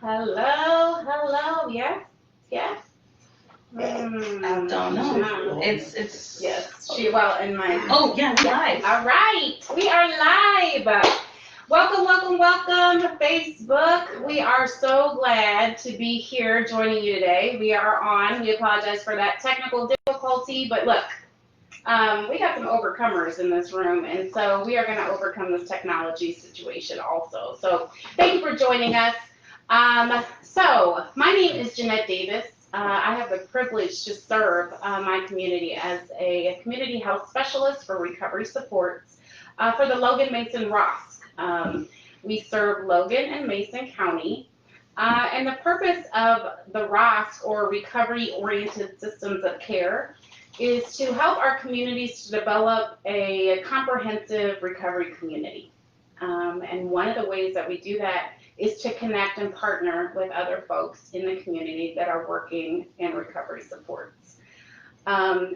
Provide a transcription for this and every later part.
Hello, hello, yes, yes. I don't know. It's. Yes, well, in my. Oh yeah, we live. All right, we are live. Welcome, welcome, welcome, Facebook. We are so glad to be here joining you today. We are on. We apologize for that technical difficulty, but look, we got some overcomers in this room, and so we are going to overcome this technology situation also. So thank you for joining us. So my name is Jeanette Davis. I have the privilege to serve my community as a community health specialist for recovery supports for the Logan Mason ROSC. We serve Logan and Mason County. And the purpose of the ROSC, or Recovery Oriented Systems of Care, is to help our communities to develop a comprehensive recovery community. And one of the ways that we do that is to connect and partner with other folks in the community that are working in recovery supports.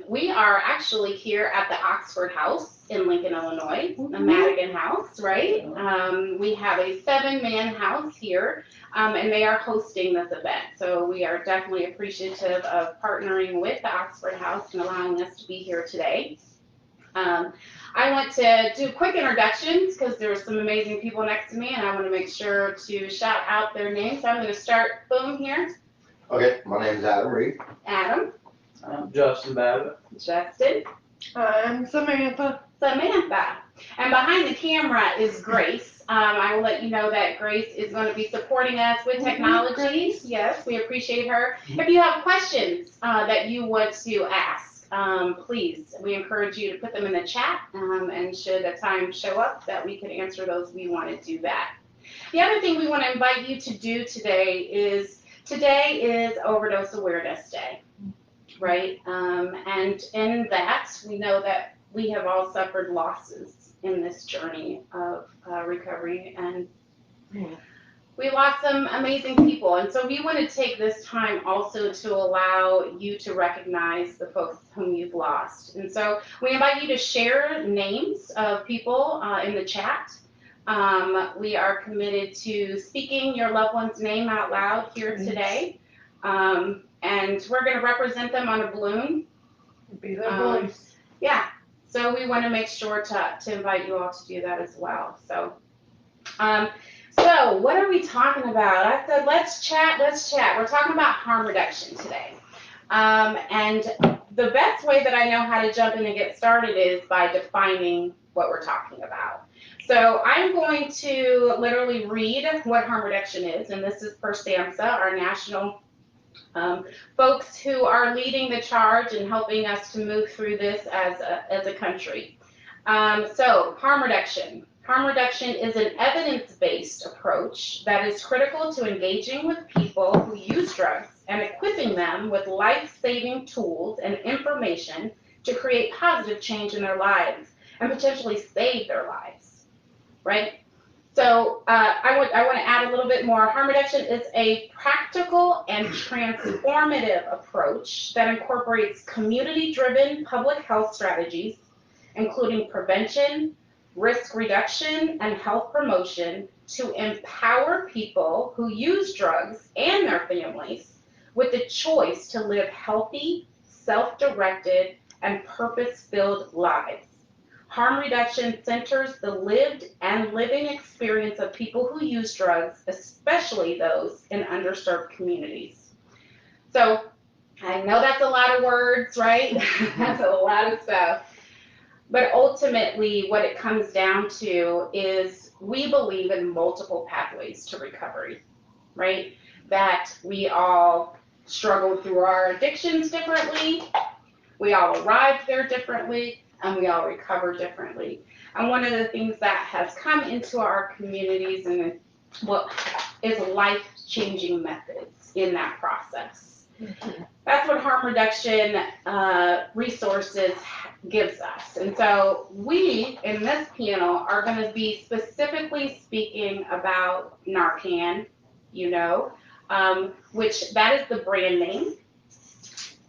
We are actually here at the Oxford House in Lincoln, Illinois, the Madigan House, right? We have a 7-man house here, and they are hosting this event. So we are definitely appreciative of partnering with the Oxford House and allowing us to be here today. I want to do quick introductions because there are some amazing people next to me, and I want to make sure to shout out their names. So I'm going to start, boom, here. Okay, my name is Adam Reed. Adam. I'm Justin Babbitt. Justin. I'm Samantha. Samantha. And behind the camera is Grace. I will let you know that Grace is going to be supporting us with technology. Yes, we appreciate her. If you have questions that you want to ask, please, we encourage you to put them in the chat, and should a time show up that we can answer those, we want to do that. The other thing we want to invite you to do today is Overdose Awareness Day, right? And in that, we know that we have all suffered losses in this journey of recovery, and we lost some amazing people. And so we want to take this time also to allow you to recognize the folks whom you've lost. And so we invite you to share names of people in the chat. We are committed to speaking your loved one's name out loud here today. And we're going to represent them on a balloon. Be their voice. Yeah. So we want to make sure to invite you all to do that as well. So what are we talking about? I said, let's chat. We're talking about harm reduction today. And the best way that I know how to jump in and get started is by defining what we're talking about. So I'm going to literally read what harm reduction is, and this is per SAMHSA, our national folks who are leading the charge and helping us to move through this as a country. So harm reduction. Harm reduction is an evidence-based approach that is critical to engaging with people who use drugs and equipping them with life-saving tools and information to create positive change in their lives and potentially save their lives, right? So I want to add a little bit more. Harm reduction is a practical and transformative approach that incorporates community-driven public health strategies, including prevention, risk reduction, and health promotion, to empower people who use drugs and their families with the choice to live healthy, self-directed, and purpose-filled lives. Harm reduction centers the lived and living experience of people who use drugs, especially those in underserved communities. So I know that's a lot of words, right? That's a lot of stuff. But ultimately, what it comes down to is we believe in multiple pathways to recovery, right? That we all struggle through our addictions differently, we all arrive there differently, and we all recover differently. And one of the things that has come into our communities and what is life-changing methods in that process. That's what harm reduction resources gives us. And so we, in this panel, are going to be specifically speaking about Narcan, which that is the brand name.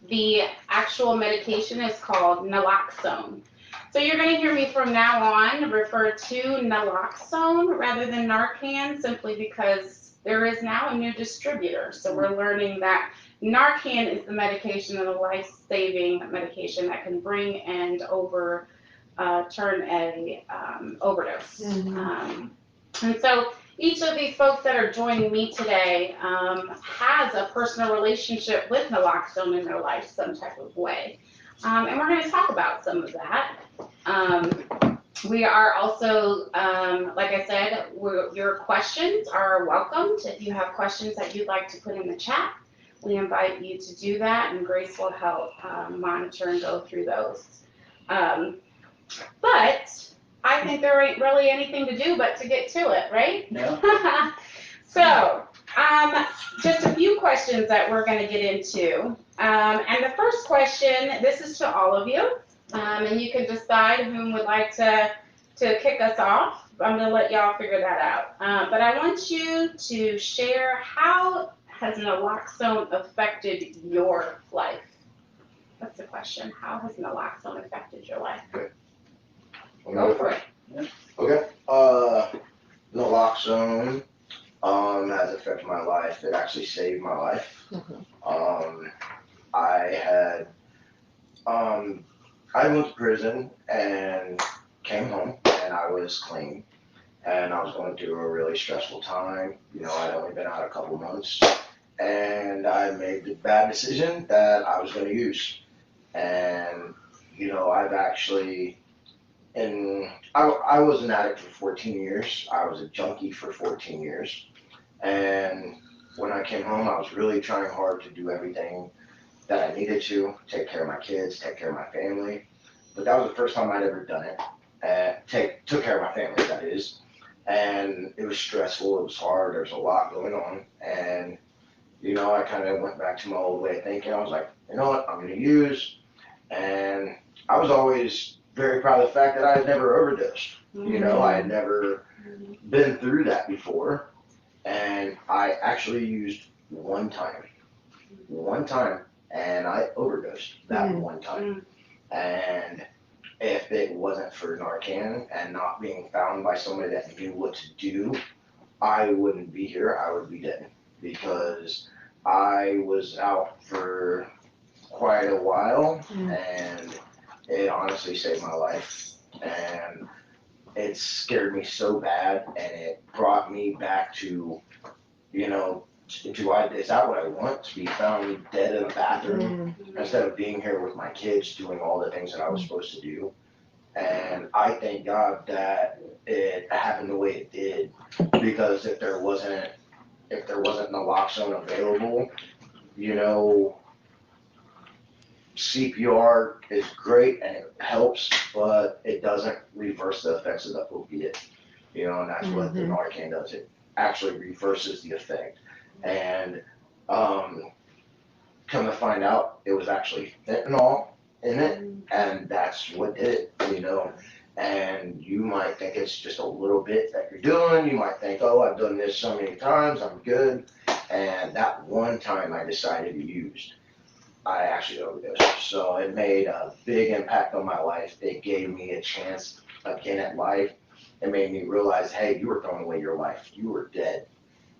The actual medication is called Naloxone. So you're going to hear me from now on refer to Naloxone rather than Narcan, simply because there is now a new distributor. So we're learning that Narcan is the medication and a life-saving medication that can bring and turn a overdose. And so each of these folks that are joining me today has a personal relationship with naloxone in their life some type of way. And we're going to talk about some of that. We are also, like I said, your questions are welcomed. If you have questions that you'd like to put in the chat, we invite you to do that, and Grace will help monitor and go through those. But I think there ain't really anything to do but to get to it, right? Yeah. So, just a few questions that we're going to get into. And the first question, this is to all of you, and you can decide whom would like to kick us off. I'm going to let y'all figure that out. But I want you to share, how has naloxone affected your life? That's the question. How has naloxone affected your life? Go for it. Okay. Naloxone has affected my life. It actually saved my life. I went to prison and came home, and I was clean, and I was going through a really stressful time. You know, I'd only been out a couple months, and I made the bad decision that I was going to use. And, you know, I've actually, I was an addict for 14 years. I was a junkie for 14 years. And when I came home, I was really trying hard to do everything that I needed to, take care of my kids, take care of my family. But that was the first time I'd ever done it. Took care of my family, that is. And it was stressful, it was hard, there was a lot going on. And, you know, I kind of went back to my old way of thinking. I was like, you know what, I'm going to use. And I was always very proud of the fact that I had never overdosed. You know, I had never been through that before. And I actually used one time, and I overdosed that one time. And if it wasn't for Narcan and not being found by somebody that knew what to do, I wouldn't be here. I would be dead, because I was out for quite a while, and it honestly saved my life. And it scared me so bad, and it brought me back to, you know, is that what I want? To be found dead in a bathroom instead of being here with my kids doing all the things that I was supposed to do. And I thank God that it happened the way it did, because if there wasn't naloxone available, you know, CPR is great and it helps, but it doesn't reverse the effects of the opiate. You know, and that's what the Narcan does. It actually reverses the effect. And come to find out, it was actually fentanyl in it, and that's what did it, you know. And you might think it's just a little bit that you're doing. You might think, oh, I've done this so many times, I'm good. And that one time I decided to use, I actually overdosed. So it made a big impact on my life. It gave me a chance again at life. It made me realize, hey, you were throwing away your life. You were dead,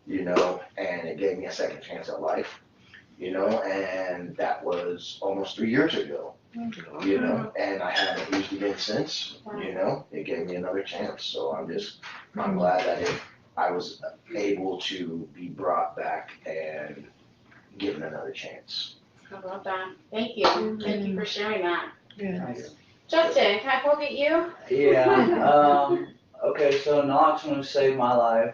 you know, and it gave me a second chance at life, you know, and that was almost 3 years ago, you know, and I haven't used again since, you know. It gave me another chance. So I'm glad that I was able to be brought back and given another chance. How about that? Thank you. Thank you for sharing that. Yeah. Justin, can I poke at you? Yeah. Okay, so naloxone saved my life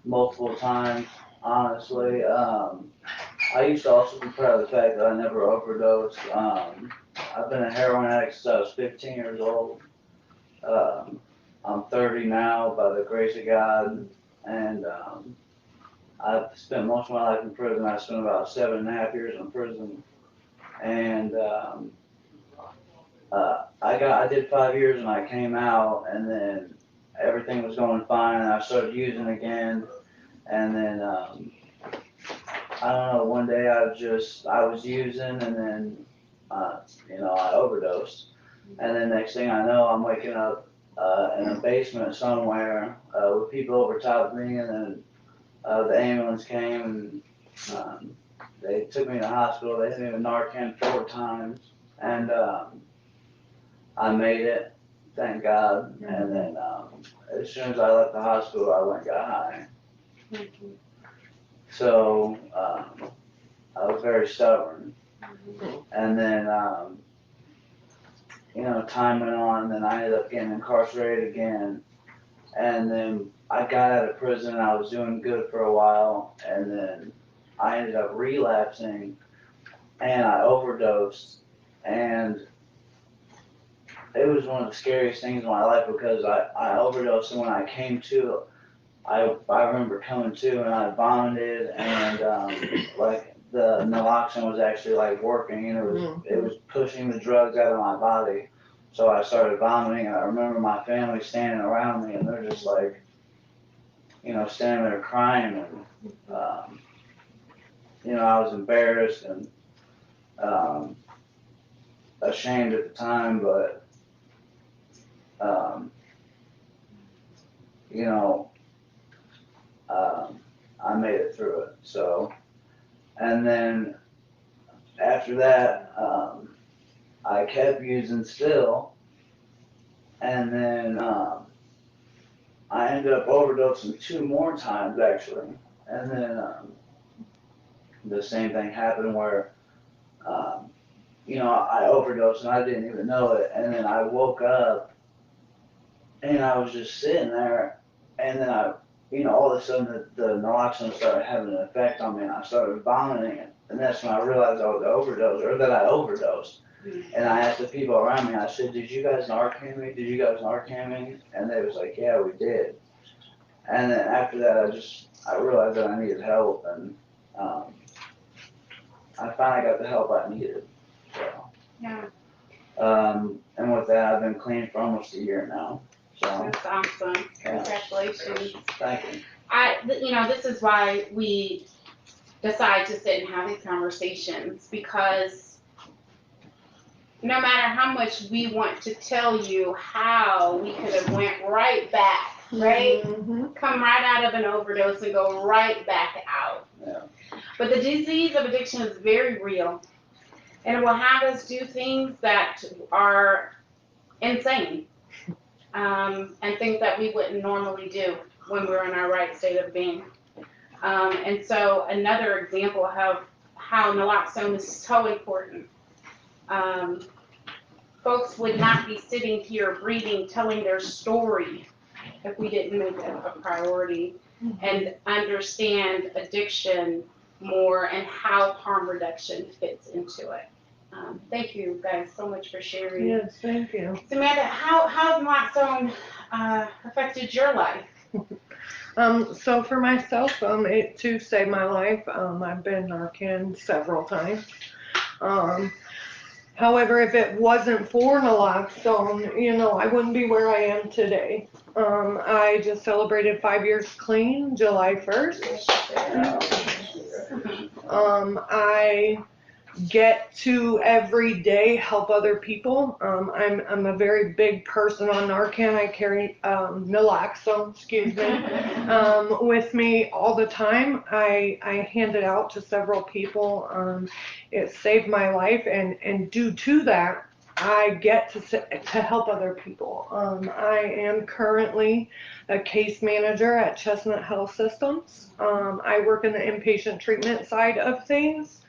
multiple times, honestly. I used to also be proud of the fact that I never overdosed. I've been a heroin addict since I was 15 years old. I'm 30 now by the grace of God, and I've spent most of my life in prison. I spent about 7.5 years in prison, and I did 5 years and I came out, and then everything was going fine, and I started using again, and then I don't know, one day I was using, and then you know, I overdosed, and then next thing I know, I'm waking up in a basement somewhere with people over top of me, and then the ambulance came and, they took me to the hospital. They hit me with Narcan 4 times, and, I made it, thank God. And then, as soon as I left the hospital, I went and got high. So, I was very stubborn. And then, time went on, and then I ended up getting incarcerated again. And then I got out of prison, and I was doing good for a while, and then I ended up relapsing, and I overdosed, and it was one of the scariest things in my life because I overdosed, and when I came to, I remember coming to, and I vomited, and like the naloxone was actually like working, and it was pushing the drugs out of my body. So I started vomiting, and I remember my family standing around me, and they're just like, standing there crying, and I was embarrassed and ashamed at the time, but I made it through it. So, and then after that, I kept using still, and then I ended up overdosing 2 more times actually, and then the same thing happened where I overdosed and I didn't even know it, and then I woke up and I was just sitting there, and then all of a sudden the naloxone started having an effect on me, and I started vomiting, and that's when I realized I was overdosed, or that I overdosed. And I asked the people around me, I said, "Did you guys Narcan me? Did you guys Narcan me?" And they was like, "Yeah, we did." And then after that, I realized that I needed help, and I finally got the help I needed. So. Yeah. And with that, I've been clean for almost a year now. So. That's awesome. Congratulations. Thank you. This is why we decide to sit and have these conversations, because no matter how much we want to tell you how we could have went right back, right? Come right out of an overdose and go right back out. Yeah. But the disease of addiction is very real, and it will have us do things that are insane, and things that we wouldn't normally do when we're in our right state of being. And so another example of how naloxone is so important. Folks would not be sitting here breathing, telling their story if we didn't make it a priority and understand addiction more and how harm reduction fits into it. Thank you guys so much for sharing. Yes, thank you. Samantha, how has naloxone affected your life? So for myself, it to save my life, I've been Narcan several times. However, if it wasn't for naloxone, I wouldn't be where I am today. I just celebrated 5 years clean, July 1st. I get to every day help other people. I'm a very big person on Narcan. I carry Naloxone, with me all the time. I hand it out to several people. It saved my life, and due to that, I get to help other people. I am currently a case manager at Chestnut Health Systems. I work in the inpatient treatment side of things.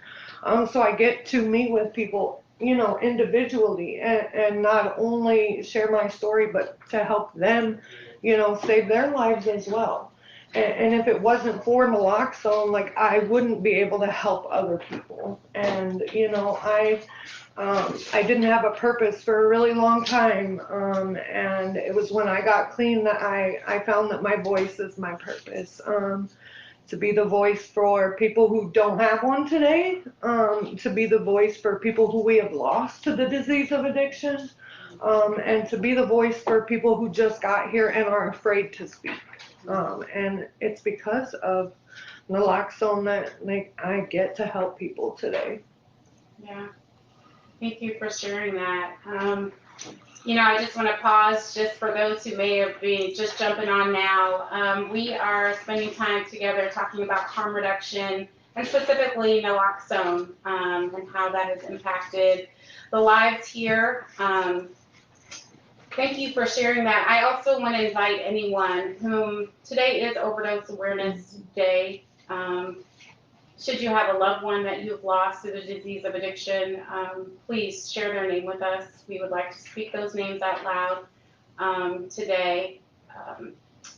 So I get to meet with people, individually, and not only share my story, but to help them, save their lives as well. And if it wasn't for naloxone, like, I wouldn't be able to help other people. And, I didn't have a purpose for a really long time. And it was when I got clean that I found that my voice is my purpose. To be the voice for people who don't have one today, to be the voice for people who we have lost to the disease of addiction, and to be the voice for people who just got here and are afraid to speak. And it's because of naloxone that I get to help people today. Yeah, thank you for sharing that. You know, I just want to pause just for those who may have been just jumping on now. We are spending time together talking about harm reduction and specifically naloxone and how that has impacted the lives here. Thank you for sharing that. I also want to invite anyone whom today is Overdose Awareness Day. Should you have a loved one that you've lost to the disease of addiction, please share their name with us. We would like to speak those names out loud today.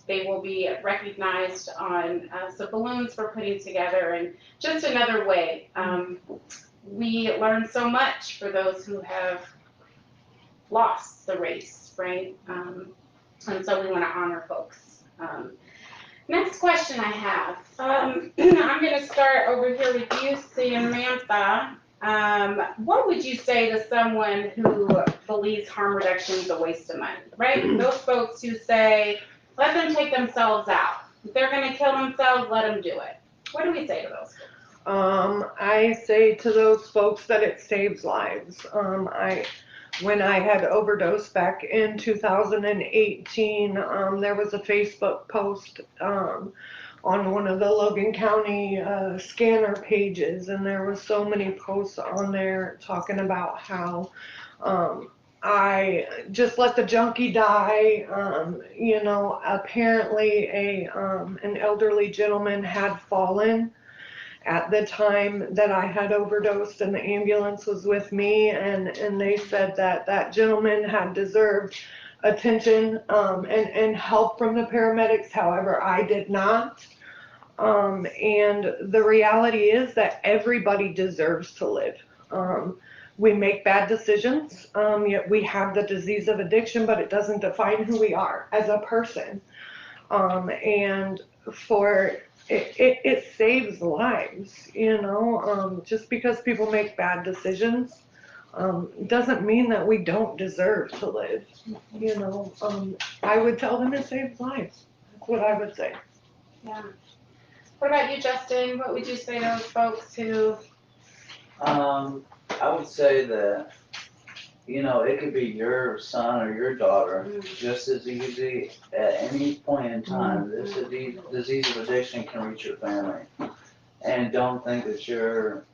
They will be recognized on some balloons we're putting together, and just another way. We learn so much for those who have lost the race, right? And so we want to honor folks. Next question I have. I'm going to start over here with you, Samantha. What would you say to someone who believes harm reduction is a waste of money, right? Those folks who say, let them take themselves out. If they're going to kill themselves, let them do it. What do we say to those folks? I say to those folks that it saves lives. When I had overdosed back in 2018, there was a Facebook post on one of the Logan County scanner pages, and there was so many posts on there talking about how I just let the junkie die. You know, apparently an elderly gentleman had fallen at the time that I had overdosed, and the ambulance was with me, and they said that that gentleman had deserved attention and help from the paramedics. However, I did not. And the reality is that everybody deserves to live. We make bad decisions, yet we have the disease of addiction, but it doesn't define who we are as a person. And for it saves lives, you know. Just because people make bad decisions doesn't mean that we don't deserve to live, you know. I would tell them it saves lives. That's what I would say. Yeah. What about you, Justin? What would you say to those folks who? I would say that, you know, it could be your son or your daughter just as easy at any point in time. This disease of addiction can reach your family. And don't think that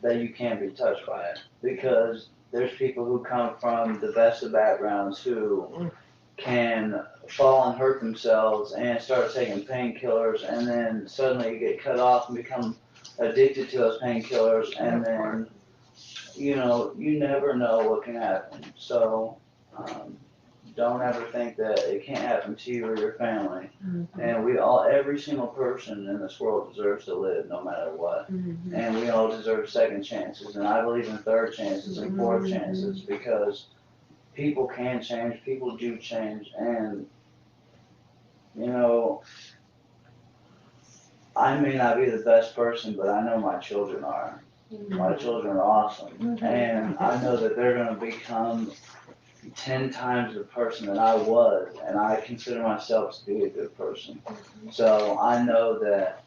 that you can't be touched by it, because there's people who come from the best of backgrounds who can fall and hurt themselves and start taking painkillers, and then suddenly you get cut off and become addicted to those painkillers, and then, you know, you never know what can happen. So don't ever think that it can't happen to you or your family. And we all, every single person in this world deserves to live no matter what. And we all deserve second chances, and I believe in third chances and fourth chances, because people can change, people do change. And, you know, I may not be the best person, but I know my children are. My children are awesome. And I know that they're going to become 10 times the person that I was, and I consider myself to be a good person. So I know that,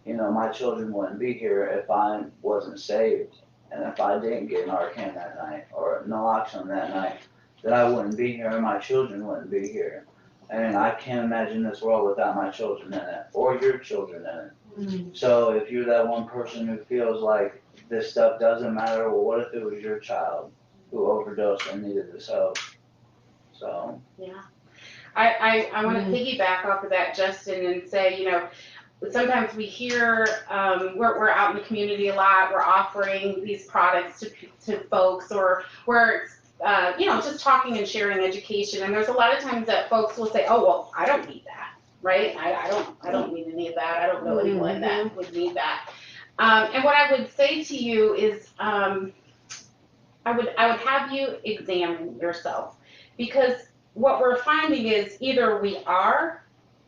you know, my children wouldn't be here if I wasn't saved, and if I didn't get Narcan that night or Naloxone that night, that I wouldn't be here and my children wouldn't be here. And I can't imagine this world without my children in it, or your children in it. So if you're that one person who feels like this stuff doesn't matter, well, what if it was your child who overdosed and needed this help? So. Yeah. I want to piggyback off of that, Justin, and say, you know, sometimes we hear, we're out in the community a lot, we're offering these products to folks, or we're you know, just talking and sharing education, and there's a lot of times that folks will say, oh, well, I don't need that, right? I don't need any of that. I don't know anyone that would need that. And what I would say to you is, I would have you examine yourself, because what we're finding is either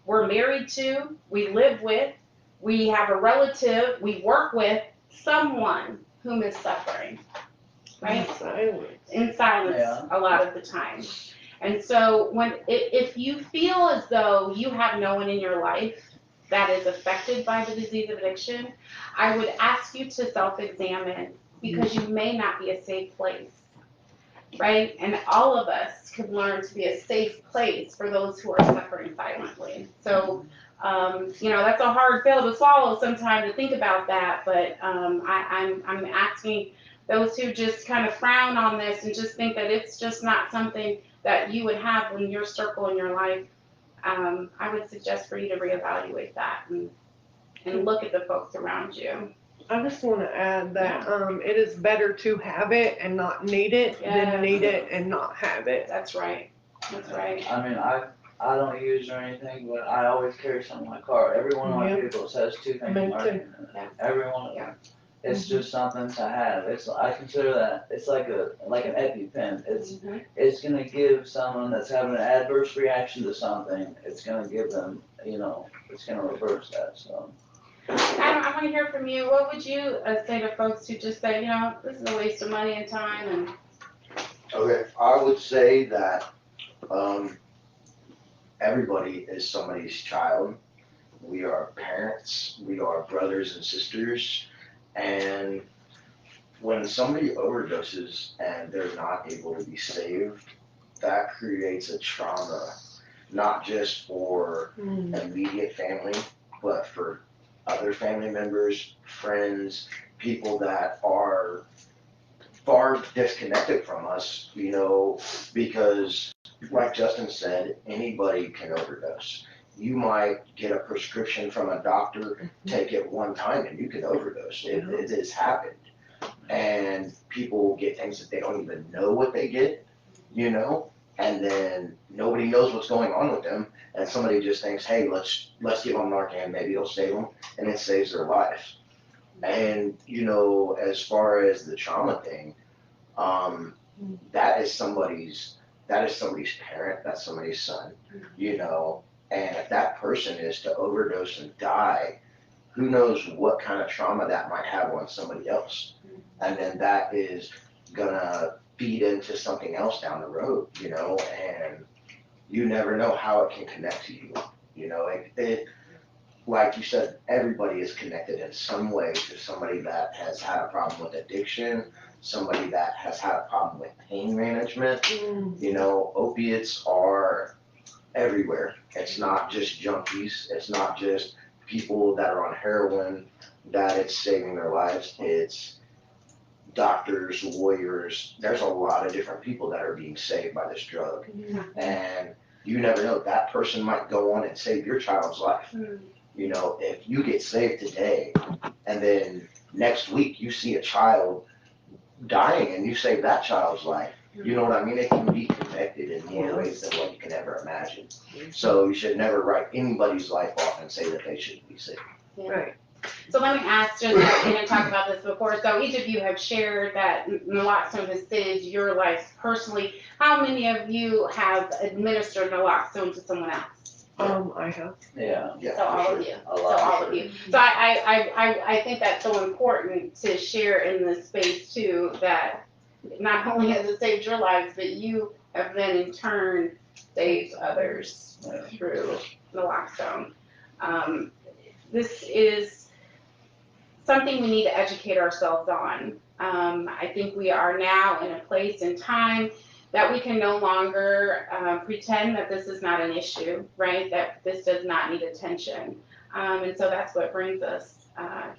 we're married to, we live with, we have a relative, we work with someone whom is suffering, right? In silence a lot of the time. And so if you feel as though you have no one in your life that is affected by the disease of addiction, I would ask you to self-examine, because you may not be a safe place. right? And all of us could learn to be a safe place for those who are suffering silently. So, that's a hard pill to swallow sometimes to think about that, but I'm asking those who just kind of frown on this and just think that it's just not something that you would have in your circle in your life. I would suggest for you to reevaluate that and look at the folks around you. I just want to add that it is better to have it and not need it than need it and not have it. That's right. That's right. I mean, I don't use or anything, but I always carry something in my car. Every one of my vehicles has 2 things Me marking in too. it. Yeah. Every one of them. It's just something to have. I consider that it's like an EpiPen. It's gonna give someone that's having an adverse reaction to something. It's gonna give them, it's gonna reverse that. So. I want to hear from you. What would you say to folks who just say, this is a waste of money and time? Okay, I would say that everybody is somebody's child. We are parents, we are brothers and sisters, and when somebody overdoses and they're not able to be saved, that creates a trauma, not just for immediate family, but for other family members, friends, people that are far disconnected from us, because like Justin said, anybody can overdose. You might get a prescription from a doctor, take it one time, and you can overdose. It has happened. And people get things that they don't even know what they get, and then nobody knows what's going on with them, and somebody just thinks, hey, let's give them Narcan, maybe it'll save them, and it saves their lives. And, as far as the trauma thing, that is somebody's parent, that's somebody's son, and if that person is to overdose and die, who knows what kind of trauma that might have on somebody else. And then that is gonna feed into something else down the road, and you never know how it can connect to you. It like you said, everybody is connected in some way to somebody that has had a problem with addiction, somebody that has had a problem with pain management. Opiates are everywhere. It's not just junkies. It's not just people that are on heroin that it's saving their lives. It's doctors, lawyers. There's a lot of different people that are being saved by this drug. And you never know. That person might go on and save your child's life. If you get saved today and then next week you see a child dying and you save that child's life, you know what I mean? It can be connected in more ways than what you can ever imagine. So you should never write anybody's life off and say that they shouldn't be saved. Right. So let me ask, just like we didn't talk about this before, so each of you have shared that naloxone has saved your life personally. How many of you have administered naloxone to someone else? I have. Yeah. So all of you. A lot. So all of you. So I think that's so important to share in this space too, that not only has it saved your lives, but you have then in turn saved others through naloxone. This is something we need to educate ourselves on. I think we are now in a place and time that we can no longer pretend that this is not an issue, right? That this does not need attention. And so that's what brings us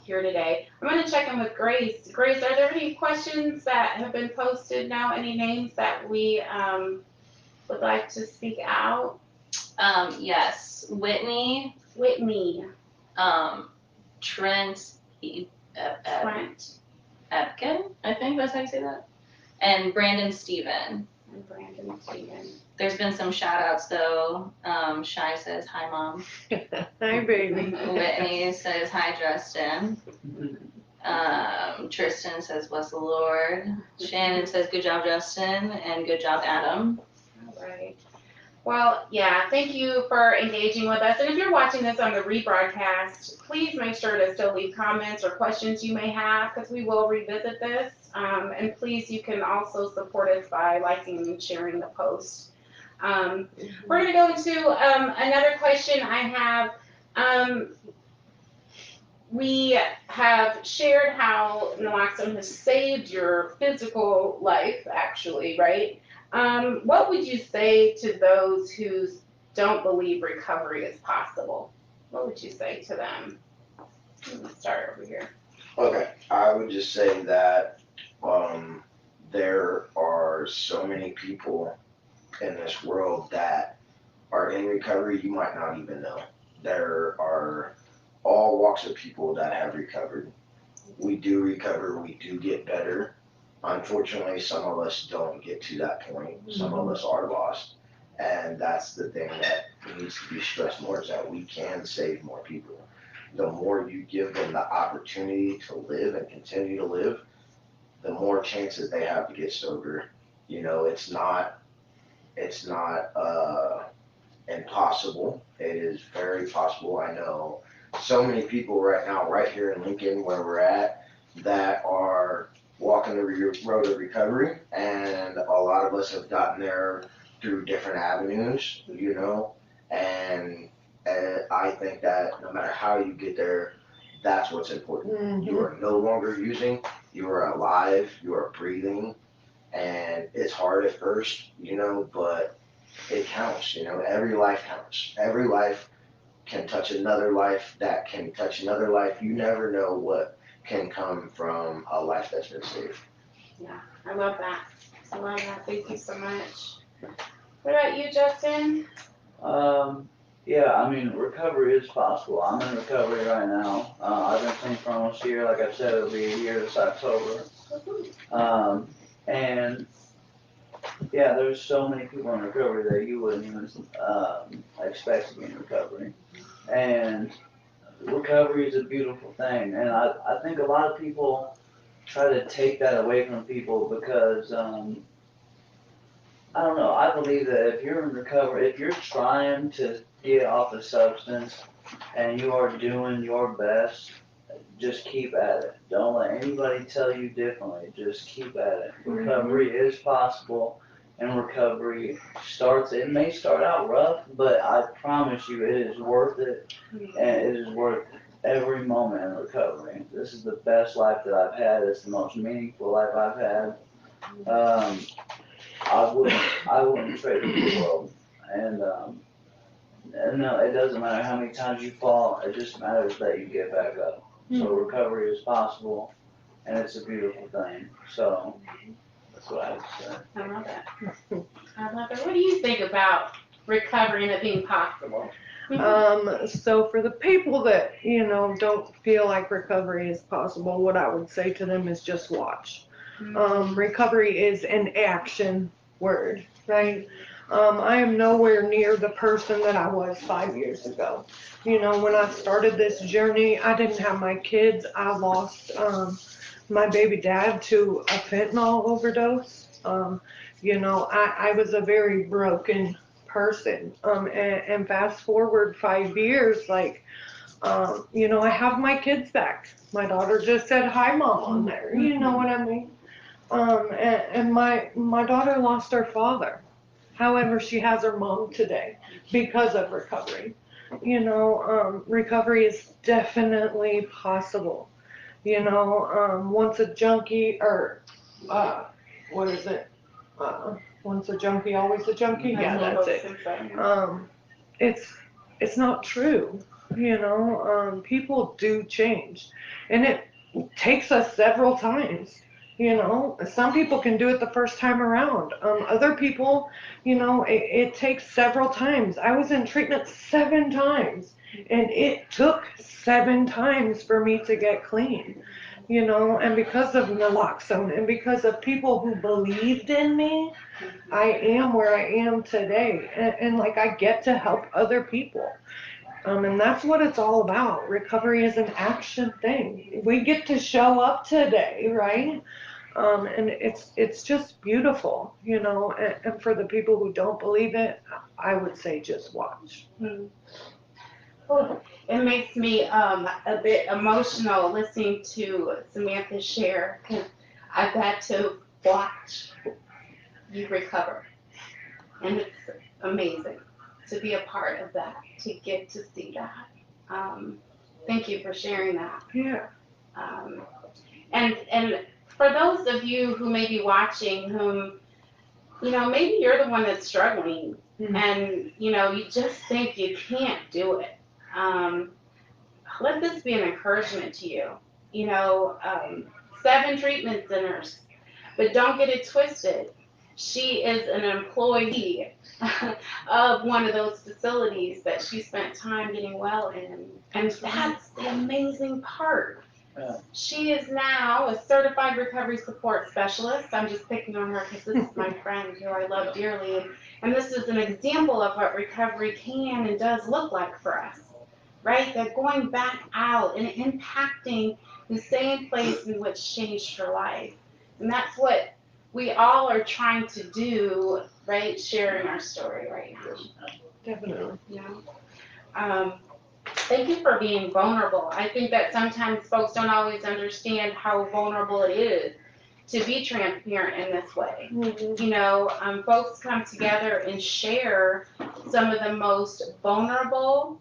here today. I'm going to check in with Grace. Grace, are there any questions that have been posted now? Any names that we would like to speak out? Yes, Whitney, Trent, Trent Epkin, I think that's how you say that, and Brandon Steven. And Brandon Steven. There's been some shout outs though. Shai says, hi mom. Hi, baby. Whitney says, hi Justin. Tristan says, bless the Lord. Shannon says, good job Justin, and good job Adam. All right. Well, yeah, thank you for engaging with us. And if you're watching this on the rebroadcast, please make sure to still leave comments or questions you may have, because we will revisit this. And please, you can also support us by liking and sharing the post. We're going to go into another question I have. we have shared how naloxone has saved your physical life, actually, right? What would you say to those who don't believe recovery is possible? What would you say to them? Let me start over here. Okay, I would just say that there are so many people in this world that are in recovery you might not even know. There are all walks of people that have recovered. We do recover, we do get better. Unfortunately, some of us don't get to that point. Some of us are lost. And that's the thing that needs to be stressed more, is that we can save more people. The more you give them the opportunity to live and continue to live, the more chances they have to get sober. You know, it's not impossible. It is very possible. I know so many people right now, right here in Lincoln, where we're at, that are walking the road of recovery, and a lot of us have gotten there through different avenues, you know, and I think that no matter how you get there, that's what's important. You are no longer using, you are alive, you are breathing, and it's hard at first, you know, but it counts, you know, every life counts. Every life can touch another life, that can touch another life. You never know what can come from a life that's been saved. Yeah, I love that. I love that. Thank you so much. What about you, Justin? Yeah, I mean, recovery is possible. I'm in recovery right now. I've been clean for almost a year. Like I said, it'll be a year this October. And yeah, there's so many people in recovery that you wouldn't even expect to be in recovery. And recovery is a beautiful thing. And I think a lot of people try to take that away from people because, I don't know, I believe that if you're in recovery, if you're trying to get off a substance and you are doing your best, just keep at it. Don't let anybody tell you differently. Just keep at it. Recovery is possible, and recovery it may start out rough, but I promise you it is worth it, and it is worth every moment in recovery. This is the best life that I've had. It's the most meaningful life I've had. I wouldn't trade it for the world. And no, it doesn't matter how many times you fall, it just matters that you get back up. So recovery is possible, and it's a beautiful thing. So that's what I would say. I love that. I love it. What do you think about recovery and it being possible? So for the people that, you know, don't feel like recovery is possible, what I would say to them is just watch. Recovery is an action word, right? I am nowhere near the person that I was 5 years ago. You know, when I started this journey, I didn't have my kids. I lost my baby dad to a fentanyl overdose. You know, I was a very broken person. And fast forward 5 years, like, you know, I have my kids back. My daughter just said hi, Mom, on there. You know what I mean? And my daughter lost her father. However, she has her mom today because of recovery. You know, recovery is definitely possible. You know, once a junkie, or what is it? Once a junkie, always a junkie. Yeah, that's it. It's not true. You know, people do change, and it takes us several times. You know, some people can do it the first time around. Other people, you know, it takes several times. I was in treatment 7 times, and it took 7 times for me to get clean. You know, and because of naloxone and because of people who believed in me, I am where I am today. And like, I get to help other people. And that's what it's all about. Recovery is an action thing. We get to show up today, right? And it's just beautiful, you know. And for the people who don't believe it, I would say just watch. It makes me a bit emotional listening to Samantha share, because I've got to watch you recover, and it's amazing to be a part of that, to get to see that. Thank you for sharing that. Yeah. And for those of you who may be watching, whom, maybe you're the one that's struggling, and, you just think you can't do it. Let this be an encouragement to you. 7 treatment centers, but don't get it twisted. She is an employee of one of those facilities that she spent time getting well in. And that's the amazing part. Yeah. She is now a certified recovery support specialist. I'm just picking on her because this is my friend who I love dearly. And this is an example of what recovery can and does look like for us, right? That going back out and impacting the same place in which changed her life. And that's what we all are trying to do, right? Sharing our story right now. Definitely. Thank you for being vulnerable. I think that sometimes folks don't always understand how vulnerable it is to be transparent in this way. Folks come together and share some of the most vulnerable,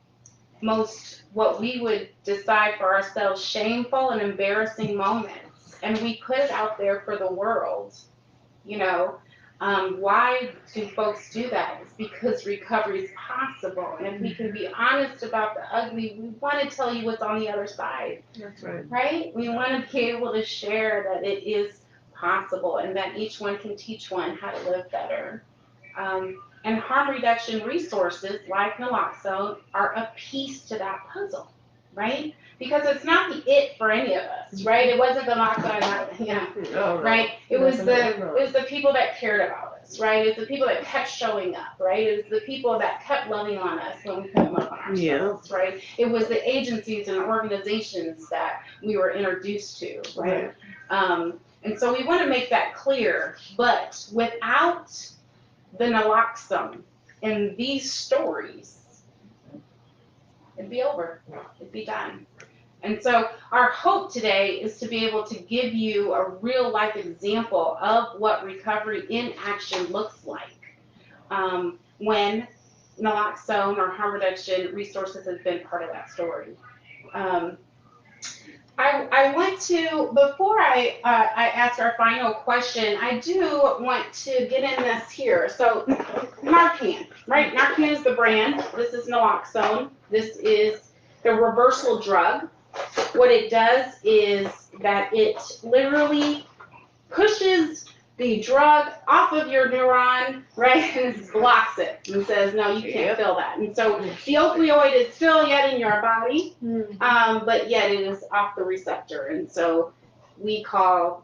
most what we would decide for ourselves shameful and embarrassing moments, and we put it out there for the world. Why do folks do that? It's because recovery is possible, and if we can be honest about the ugly, we want to tell you what's on the other side. That's right. Right? We want to be able to share that it is possible and that each one can teach one how to live better. And harm reduction resources like Naloxone are a piece to that puzzle, right? Because it's not the it for any of us, right? It wasn't the Naloxone, right? It was the people that cared about us, right? It's the people that kept showing up, right? It was the people that kept loving on us when we couldn't love on ourselves, right? It was the agencies and organizations that we were introduced to, right? And so we want to make that clear, but without the Naloxone in these stories, it'd be over. It'd be done. And so our hope today is to be able to give you a real life example of what recovery in action looks like when Naloxone or harm reduction resources has been part of that story. I want to, before I ask our final question, I do want to get in this here. So Narcan, right? Narcan is the brand. This is Naloxone. This is the reversal drug. What it does is that it literally pushes the drug off of your neuron, right, and blocks it and says, no, you can't feel that. And so the opioid is still yet in your body, but yet it is off the receptor. And so we come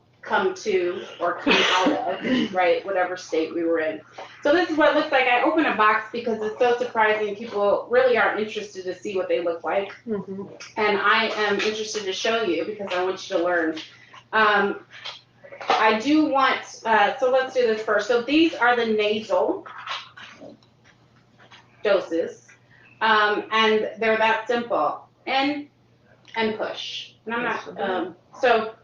to or come out of, right, whatever state we were in. So this is what it looks like. I open a box because it's so surprising. People really aren't interested to see what they look like. And I am interested to show you because I want you to learn. I do want, so let's do this first. So these are the nasal doses, and they're that simple. In and push. And I'm not, so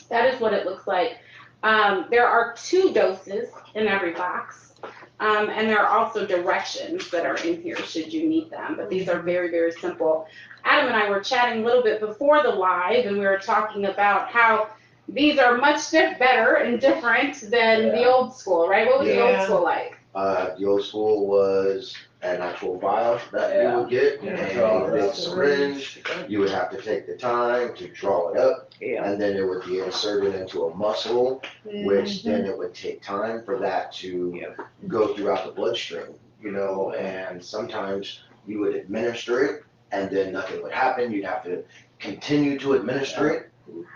that is what it looks like. There are 2 doses in every box, and there are also directions that are in here should you need them, but these are very, very simple. Adam and I were chatting a little bit before the live, and we were talking about how these are much better and different than the old school, right? What was the old school like? The old school was an actual vial that you would get, and a big syringe. You would have to take the time to draw it up, and then it would be inserted into a muscle, which then it would take time for that to go throughout the bloodstream, and sometimes you would administer it, and then nothing would happen. You'd have to continue to administer it,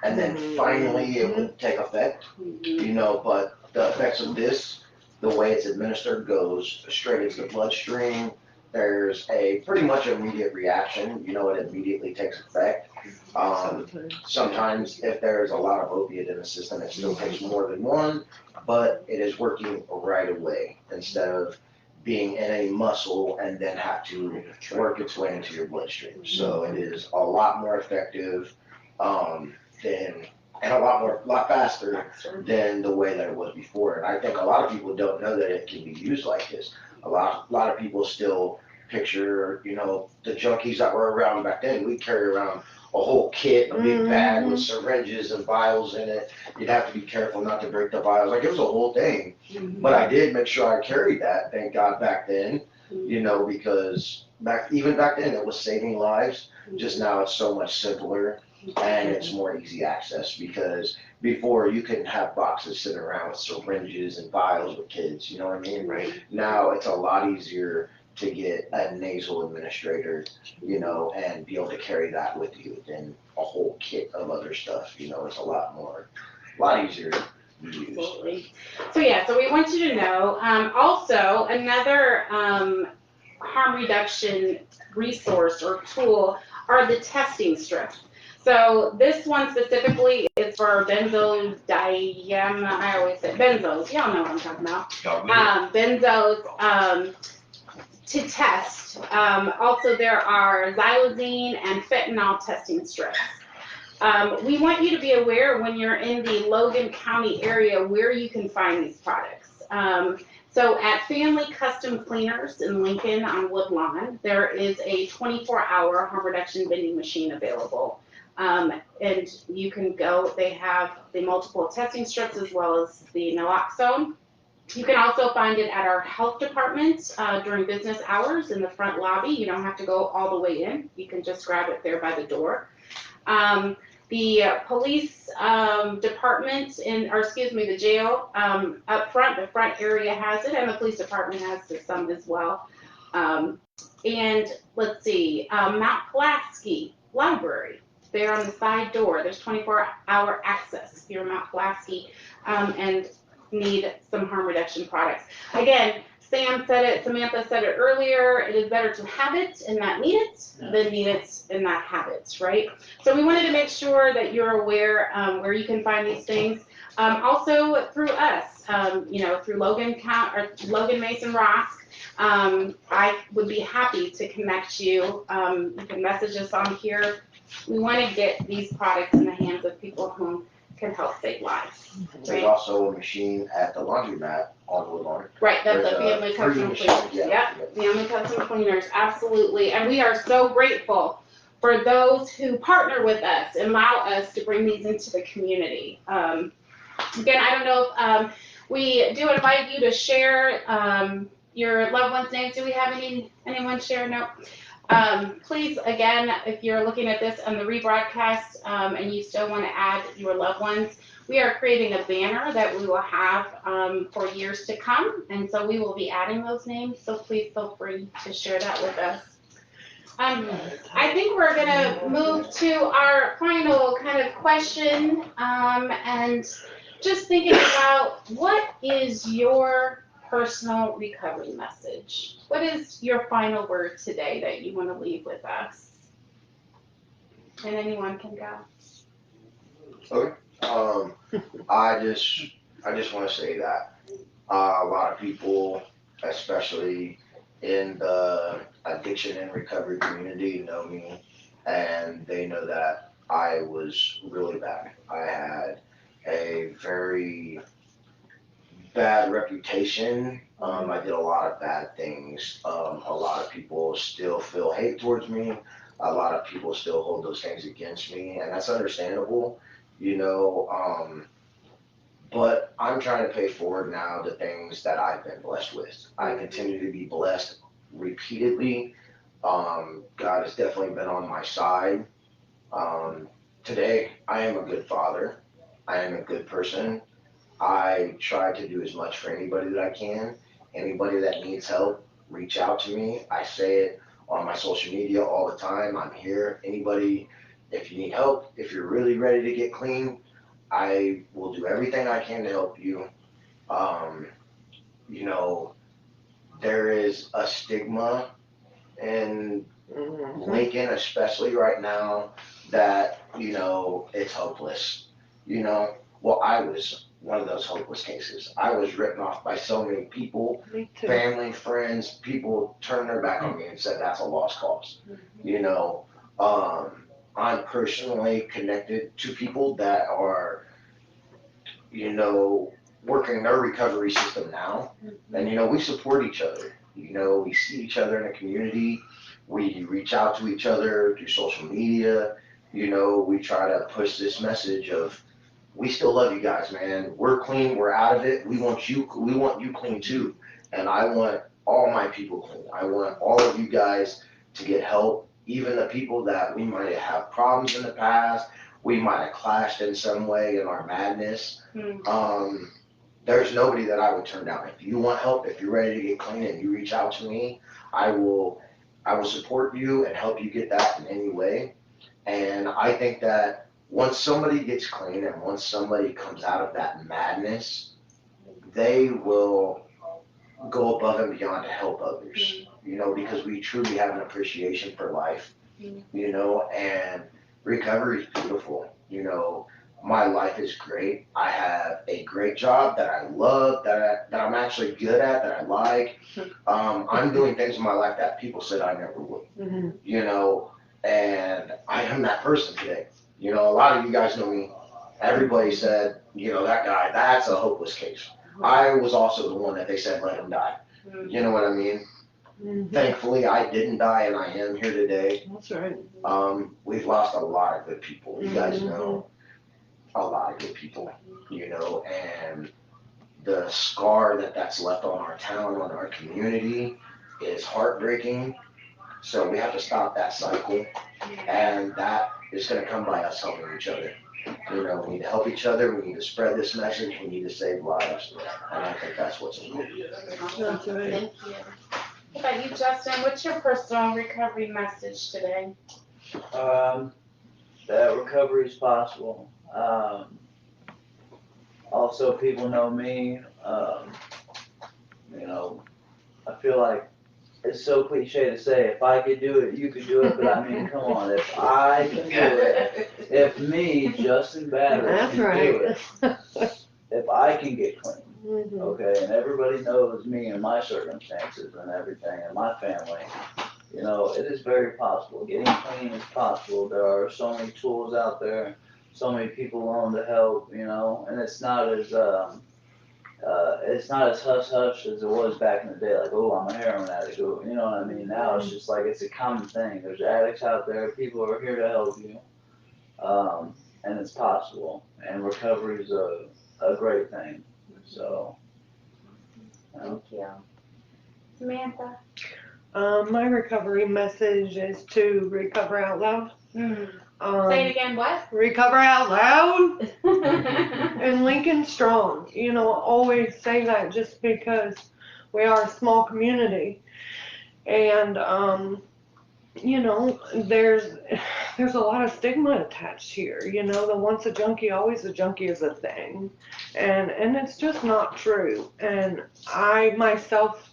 and then finally it would take effect, but the effects of this, the way it's administered, goes straight into the bloodstream. There's a pretty much immediate reaction, it immediately takes effect. Sometimes if there's a lot of opiate in the system, it still takes more than one, but it is working right away instead of being in a muscle and then have to work its way into your bloodstream. So it is a lot more effective and a lot faster than the way that it was before. And I think a lot of people don't know that it can be used like this. A lot of people still picture, you know, the junkies that were around back then, we'd carry around a whole kit, a big bag with syringes and vials in it. You'd have to be careful not to break the vials. Like, it was a whole thing. But I did make sure I carried that, thank God, back then, you know, because even back then it was saving lives. Just now it's so much simpler and it's more easy access, because before you couldn't have boxes sitting around with syringes and vials with kids, you know what I mean? Right. Now it's a lot easier to get a nasal administrator, you know, and be able to carry that with you than a whole kit of other stuff, you know. It's a lot easier to use. Absolutely. So yeah, so we want you to know, also another harm reduction resource or tool are the testing strips. So this one specifically is for benzodiazepine, I always say benzos, y'all know what I'm talking about. Benzos, to test. Also there are xylazine and fentanyl testing strips. We want you to be aware when you're in the Logan County area where you can find these products. So at Family Custom Cleaners in Lincoln on Woodlawn, there is a 24-hour harm reduction vending machine available. And you can go, they have the multiple testing strips as well as the Naloxone. You can also find it at our health department during business hours in the front lobby. You don't have to go all the way in. You can just grab it there by the door. The police department the jail up front, the front area has it, and the police department has some as well. And let's see, Mount Pulaski Library, there on the side door, there's 24-hour access if you're Mount Pulaski and need some harm reduction products. Again, Sam said it, Samantha said it earlier, it is better to have it and not need it than need it and not have it, right? So we wanted to make sure that you're aware where you can find these things. Also through us, through Logan Mason Rosk, I would be happy to connect you. You can message us on here. We want to get these products in the hands of people who can help save lives. There's also a machine at the laundromat on Woodlawn. Right, that's There's a Family free Custom machine, Cleaners. Yep, Family Custom Cleaners, absolutely. And we are so grateful for those who partner with us and allow us to bring these into the community. Again, I don't know if we do invite you to share your loved ones' names. Do we have anyone share? No. Please, again, if you're looking at this on the rebroadcast and you still want to add your loved ones, we are creating a banner that we will have for years to come, and so we will be adding those names, so please feel free to share that with us. I think we're going to move to our final kind of question, and just thinking about what is your personal recovery message? What is your final word today that you want to leave with us? And anyone can go. Okay. I just want to say that a lot of people, especially in the addiction and recovery community, know me, and they know that I was really bad. I had a very bad reputation. I did a lot of bad things. A lot of people still feel hate towards me. A lot of people still hold those things against me, and that's understandable, you know. But I'm trying to pay forward now the things that I've been blessed with. I continue to be blessed repeatedly. God has definitely been on my side. Today, I am a good father. I am a good person. I try to do as much for anybody that I can. Anybody that needs help, reach out to me. I say it on my social media all the time. I'm here. Anybody, if you need help, if you're really ready to get clean, I will do everything I can to help you. You know, there is a stigma in Lincoln, especially right now, that, you know, it's hopeless. You know, well, I was one of those hopeless cases. I was written off by so many people, family, friends, people turned their back on me and said that's a lost cause. You know, I'm personally connected to people that are, you know, working their recovery system now. And, you know, we support each other. You know, we see each other in the community. We reach out to each other through social media. You know, we try to push this message of we still love you guys, man. We're clean. We're out of it. We want you clean too. And I want all my people clean. I want all of you guys to get help. Even the people that we might have problems in the past, we might have clashed in some way in our madness. There's nobody that I would turn down. If you want help, if you're ready to get clean and you reach out to me, I will support you and help you get that in any way. And I think that once somebody gets clean and once somebody comes out of that madness, they will go above and beyond to help others, you know, because we truly have an appreciation for life, you know, and recovery is beautiful. You know, my life is great. I have a great job that I love, that I'm actually good at, that I like. I'm doing things in my life that people said I never would, you know, and I am that person today. You know, a lot of you guys know me. Everybody said, you know, that guy, that's a hopeless case. I was also the one that they said, let him die. You know what I mean? Thankfully, I didn't die and I am here today. That's right. We've lost a lot of good people. You guys know a lot of good people, you know, and the scar that's left on our town, on our community is heartbreaking. So we have to stop that cycle, and that is going to come by us helping each other. You know, we need to help each other. We need to spread this message. We need to save lives, and I think that's what's important. That's right. Thank you. What about you, Justin? What's your personal recovery message today? That recovery is possible. Also, people know me. You know, I feel like it's so cliche to say, if I could do it, you could do it. But I mean, come on, if I can do it, if me, Justin Batter, That's can right. do it, if I can get clean, okay, and everybody knows me and my circumstances and everything and my family, you know, it is very possible. Getting clean is possible. There are so many tools out there, so many people willing to help, you know, and it's not as hush hush as it was back in the day, like, oh, I'm a heroin addict, you know what I mean? Now it's just like, it's a common thing. There's addicts out there, people are here to help you, and it's possible, and recovery is a great thing, so. Thank you. Samantha? My recovery message is to recover out loud. Say it again, what? Recover out loud and Lincoln strong. You know, always say that just because we are a small community. And, you know, there's a lot of stigma attached here. You know, the once a junkie, always a junkie is a thing. And it's just not true. And I myself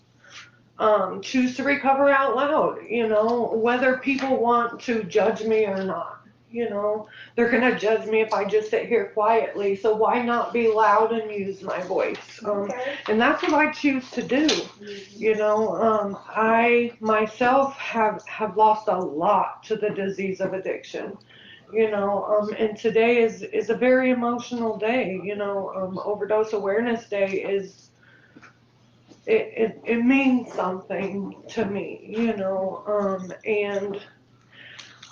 choose to recover out loud, you know, whether people want to judge me or not. You know, they're going to judge me if I just sit here quietly. So why not be loud and use my voice? And that's what I choose to do. You know, I myself have lost a lot to the disease of addiction. You know, and today is a very emotional day. You know, Overdose Awareness Day is, it means something to me, you know, and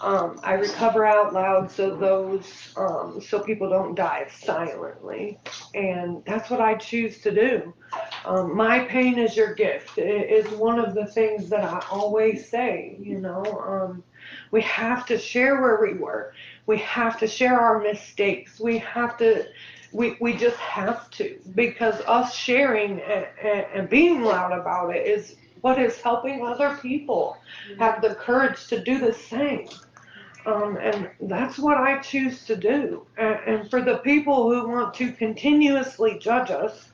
I recover out loud so people don't die silently, and that's what I choose to do. My pain is your gift. It is one of the things that I always say, you know. We have to share where we were. We have to share our mistakes. We just have to, because us sharing and being loud about it is what is helping other people have the courage to do the same. And that's what I choose to do. And for the people who want to continuously judge us,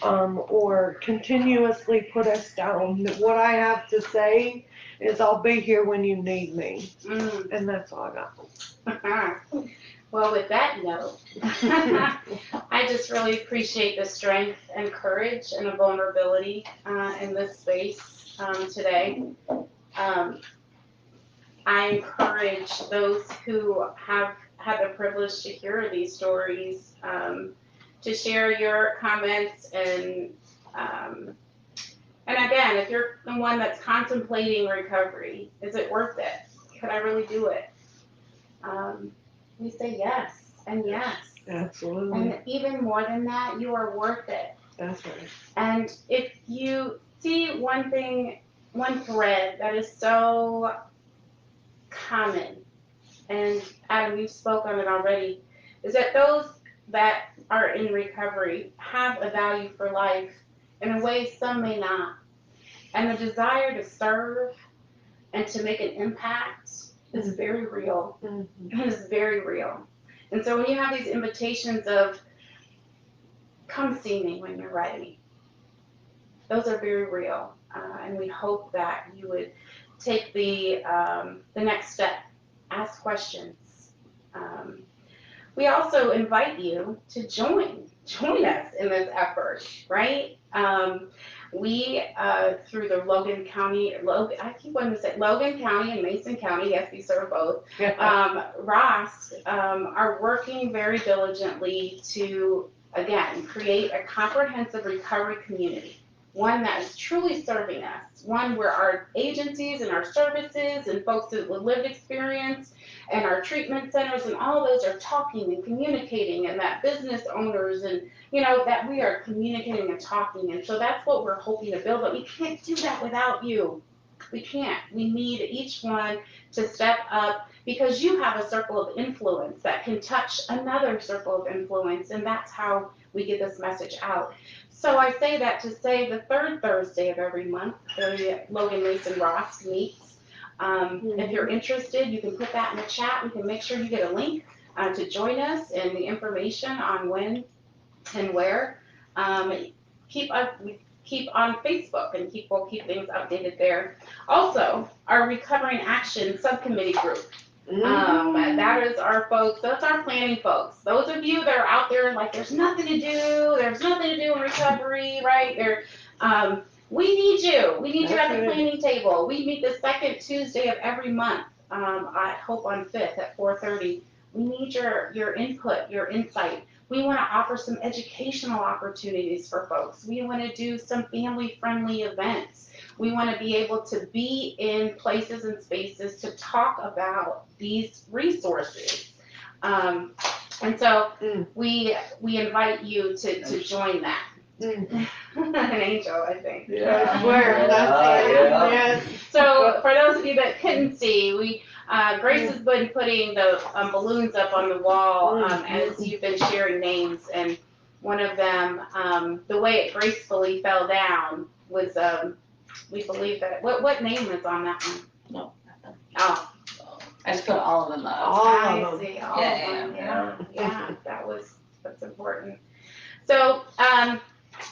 or continuously put us down, what I have to say is I'll be here when you need me. And that's all I got. Well, with that note, I just really appreciate the strength and courage and the vulnerability in this space today. I encourage those who have had the privilege to hear these stories to share your comments and And again, if you're the one that's contemplating recovery, is it worth it? Could I really do it? We say yes and yes. Absolutely. And even more than that, you are worth it. That's right. And if you see one thing, one thread that is so common, and Adam, you spoke on it already, is that those that are in recovery have a value for life in a way some may not. And the desire to serve and to make an impact is very real. Mm-hmm. It is very real. And so when you have these invitations of, come see me when you're ready, those are very real. And we hope that you would take the next step, ask questions. We also invite you to join us in this effort, right? We, through the Logan County and Mason County, yes, we serve both, Ross, are working very diligently to, again, create a comprehensive recovery community, one that is truly serving us, one where our agencies and our services and folks with lived experience and our treatment centers and all those are talking and communicating, and that business owners and, that we are communicating and talking. And so that's what we're hoping to build, but we can't do that without you. We can't. We need each one to step up, because you have a circle of influence that can touch another circle of influence, and that's how we get this message out. So I say that to say the third Thursday of every month, the Logan Mason Ross meets. If you're interested, you can put that in the chat. We can make sure you get a link to join us and the information on when and where. Keep on Facebook, and we'll keep things updated there. Also, our Recovering Action Subcommittee group. That is our folks, that's our planning folks. Those of you that are out there like there's nothing to do in recovery, right? We need you. We need you at the planning table. We meet the second Tuesday of every month. I hope on 5th at 4:30. We need your input, your insight. We want to offer some educational opportunities for folks. We want to do some family-friendly events. We want to be able to be in places and spaces to talk about these resources. And so we invite you to join that. An angel, I think. Yeah. I swear, that's right. Yeah. Yes. So for those of you that couldn't see, Grace has been putting the balloons up on the wall as you've been sharing names, and one of them, the way it gracefully fell down was, we believe that, what name is on that one? No. Oh, I just put all of them up. I see, all of them, yeah, that's important. So,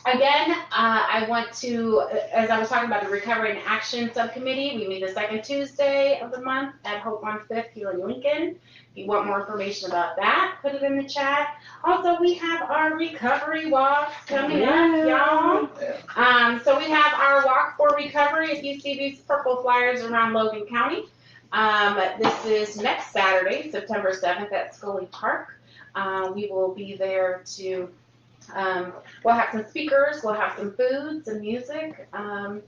again, I want to, as I was talking about the Recovery and Action Subcommittee, we meet the second Tuesday of the month at Hope on 5th here in Lincoln. If you want more information about that, put it in the chat. Also, we have our recovery walks coming up, y'all. So we have our Walk for Recovery. If you see these purple flyers around Logan County, this is next Saturday, September 7th at Scully Park. We will be there to we'll have some speakers, we'll have some food, some music, and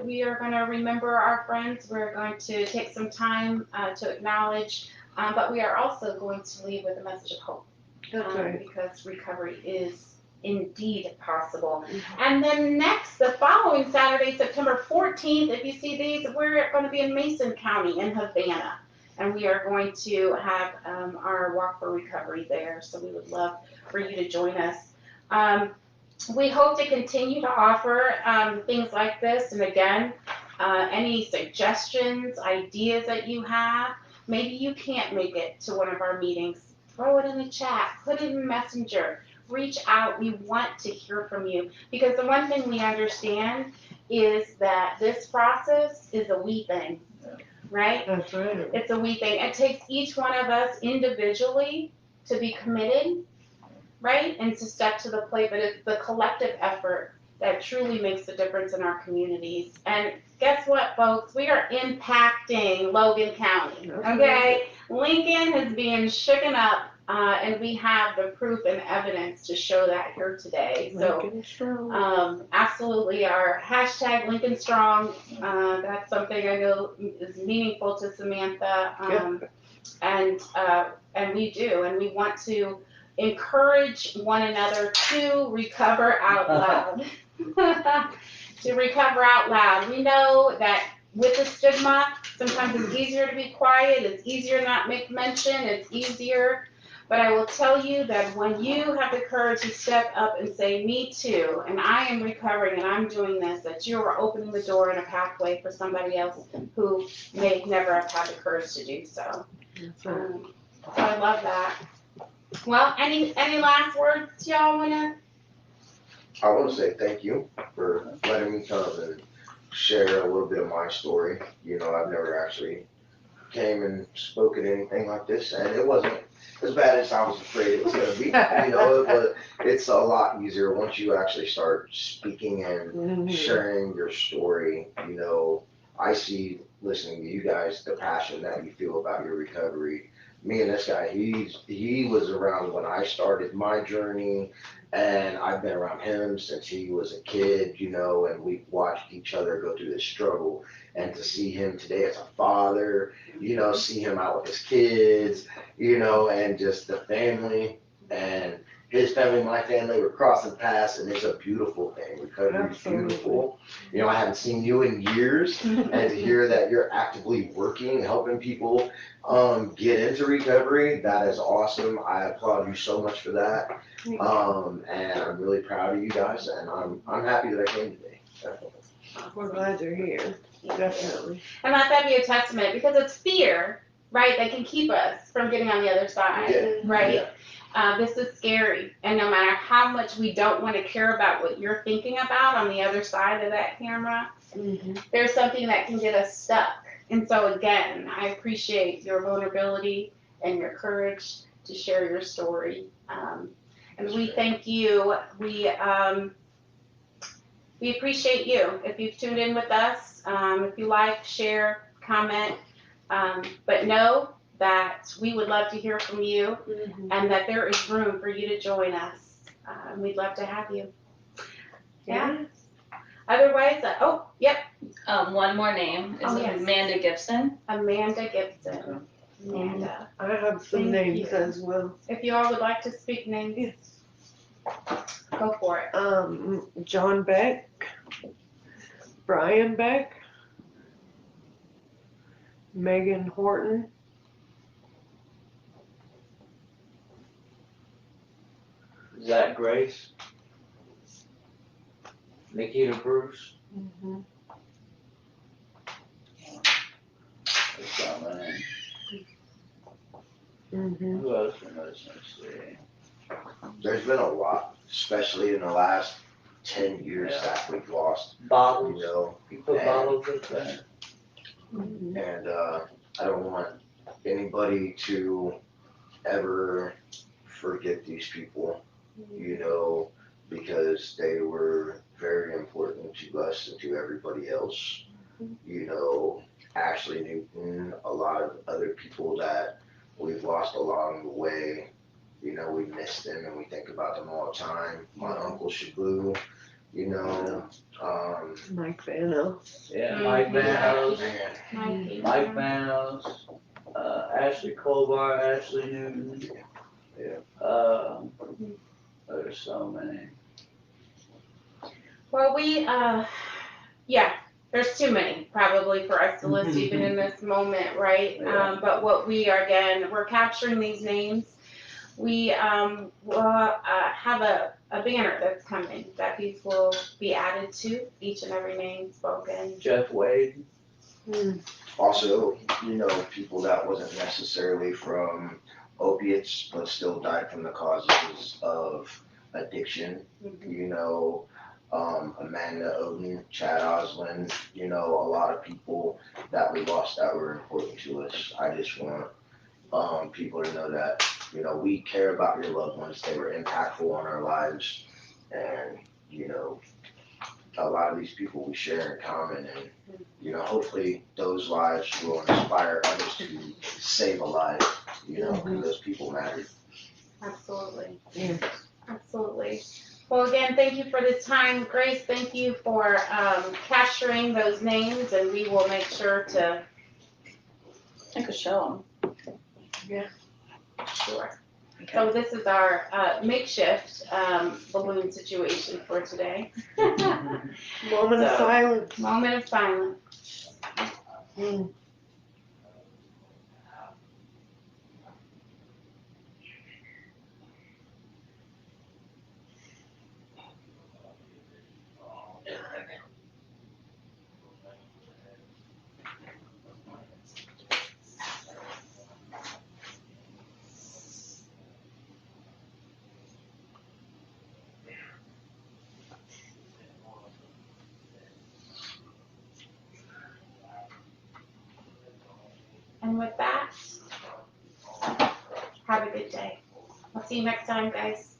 we are going to remember our friends. We're going to take some time to acknowledge, but we are also going to leave with a message of hope, because recovery is indeed possible. And then the following Saturday, September 14th, if you see these, we're going to be in Mason County in Havana. And we are going to have our Walk for Recovery there, so we would love for you to join us. We hope to continue to offer things like this, and again, any suggestions, ideas that you have. Maybe you can't make it to one of our meetings. Throw it in the chat, put it in Messenger, reach out. We want to hear from you, because the one thing we understand is that this process is a we thing. Right? That's right. It's a we thing. It takes each one of us individually to be committed, right? And to step to the plate, but it's the collective effort that truly makes the difference in our communities. And guess what, folks? We are impacting Logan County, okay? Lincoln is being shooken up And we have the proof and evidence to show that here today. So, Lincoln Strong. absolutely, our hashtag Lincoln Strong, that's something I know is meaningful to Samantha. And we do, and we want to encourage one another to recover out loud. To recover out loud. We know that with the stigma, sometimes it's easier to be quiet, it's easier to not make mention, it's easier. But I will tell you that when you have the courage to step up and say, me too, and I am recovering and I'm doing this, that you are opening the door and a pathway for somebody else who may never have had the courage to do so. So I love that. Well, any last words y'all wanna? I want to say thank you for letting me come and share a little bit of my story. You know, I've never actually came and spoken anything like this, and it wasn't as bad as I was afraid it was going to be. You know, it's a lot easier once you actually start speaking and sharing your story. You know, I see, listening to you guys, the passion that you feel about your recovery. Me and this guy, he was around when I started my journey, and I've been around him since he was a kid, you know, and we've watched each other go through this struggle. And to see him today as a father, you know, see him out with his kids, you know, and just the family, and his family, my family, we're crossing paths, and it's a beautiful thing. Recovery is beautiful. You know, I haven't seen you in years, and to hear that you're actively working, helping people get into recovery, that is awesome. I applaud you so much for that. And I'm really proud of you guys, and I'm happy that I came today. We're glad you're here. Definitely. And let that be a testament, because it's fear, right, that can keep us from getting on the other side, Yeah. right? Yeah. This is scary, and no matter how much we don't want to care about what you're thinking about on the other side of that camera, there's something that can get us stuck. And so again, I appreciate your vulnerability and your courage to share your story. And we thank you. We appreciate you. If you've tuned in with us, if you like, share, comment, but know that we would love to hear from you, and that there is room for you to join us. We'd love to have you. Yeah. Otherwise, One more name is yes. Amanda Gibson. Amanda Gibson. Amanda. I have some Thank names you. as well. If you all would like to speak names, go for it. John Beck, Brian Beck, Megan Horton, Zach Grace, Nikita Bruce. That's not my name. Who else am I listening to? There's been a lot, especially in the last 10 years that we've lost, Bottles. you know. You put bottles up there. And I don't want anybody to ever forget these people, you know, because they were very important to us and to everybody else. You know, Ashley Newton, a lot of other people that we've lost along the way. You know, we miss them and we think about them all the time. My Uncle Shabu, you know, Mike Vanos. Yeah, Mike Vanos. man, Mike Vanos, Ashley Colbar, Ashley Newton. Yeah. There's so many. Well, there's too many probably for us to list even in this moment, right? Yeah. But what we're capturing these names. We will have a banner that's coming that these will be added to, each and every name spoken. Jeff Wade. Also, you know, people that wasn't necessarily from opiates, but still died from the causes of addiction. You know, Amanda Oden, Chad Oslin, you know, a lot of people that we lost that were important to us. I just want people to know that, you know, we care about your loved ones. They were impactful on our lives, and, you know, a lot of these people we share in common, and, you know, hopefully those lives will inspire others to save a life. you know, and those people matter. Absolutely. Yeah. Absolutely. Well, again, thank you for the time. Grace, thank you for capturing those names, and we will make sure to. I could show Sure. them. So this is our makeshift balloon situation for today. Moment of So- silence. Moment of silence. Mm. And with that, have a good day. I'll see you next time, guys.